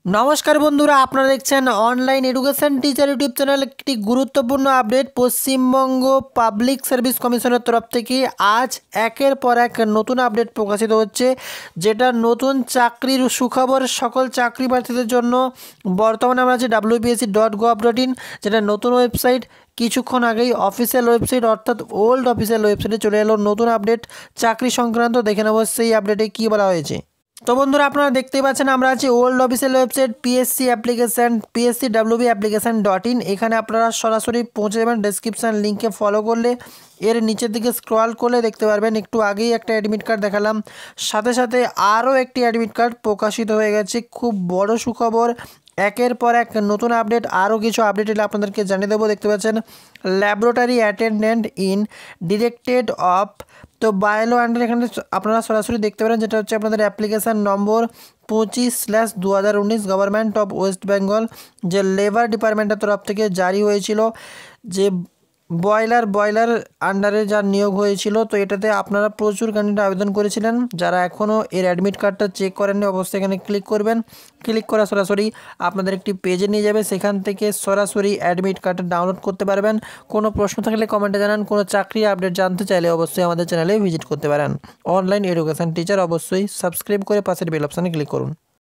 নমস্কার বন্ধুরা, আপনারা দেখছেন online education teacher YouTube channel. একটি গুরুত্বপূর্ণ আপডেট পশ্চিমবঙ্গ পাবলিক সার্ভিস কমিশনের তরফ থেকে আজ একের পর এক নতুন আপডেট প্রকাশিত হচ্ছে, যেটা নতুন চাকরির সুখবর সকল চাকরি প্রার্থীদের জন্য। বর্তমানে আমরা আছি wbpsc.gov.in, যেটা নতুন ওয়েবসাইট। কিছুক্ষণ আগেই অফিসিয়াল ওয়েবসাইট অর্থাৎ ওল্ড অফিসিয়াল ওয়েবসাইটে চলে এলো নতুন আপডেট চাকরি সংক্রান্ত। দেখে নেব সেই আপডেটে কী বলা হয়েছে। তো বন্ধুরা, আপনারা দেখতেই পাচ্ছেন আমরা আছি ওল্ড অফিসিয়াল ওয়েবসাইট pscwbpsc.in। এখানে আপনারা সরাসরি পৌঁছে যাবেন। ডেসক্রিপশান লিঙ্কে ফলো করলে এর নিচের দিকে স্ক্রল করলে দেখতে পারবেন একটু আগেই একটা অ্যাডমিট কার্ড দেখালাম, সাথে সাথে আরও একটি অ্যাডমিট কার্ড প্রকাশিত হয়ে গেছে। খুব বড় সুখবর, একের পর এক নতুন আপডেট। আরও কিছু আপডেট এলে আপনাদেরকে জানিয়ে দেবো। দেখতে পাচ্ছেন laboratory attendant in directed of, তো বায়োলো আন্ডার এখানে আপনারা সরাসরি দেখতে পারেন, যেটা হচ্ছে আপনাদের application number 25/2019 government of West Bengal, যে লেবার ডিপার্টমেন্টের তরফ থেকে জারি হয়েছিল, যে বয়লার আন্ডারে যার নিয়োগ হয়েছিল। তো এটাতে আপনারা প্রচুর ক্যান্ডিডেট আবেদন করেছিলেন। যারা এখনও এর অ্যাডমিট কার্ডটা চেক করেননি, অবশ্যই এখানে ক্লিক করবেন। ক্লিক করা সরাসরি আপনাদের একটি পেজে নিয়ে যাবে, সেখান থেকে সরাসরি অ্যাডমিট কার্ডটা ডাউনলোড করতে পারবেন। কোনো প্রশ্ন থাকলে কমেন্টে জানান। কোনো চাকরি আপডেট জানতে চাইলে অবশ্যই আমাদের চ্যানেলে ভিজিট করতে পারেন। অনলাইন এডুকেশন টিচার অবশ্যই সাবস্ক্রাইব করে পাশের বেল অপশানে ক্লিক করুন।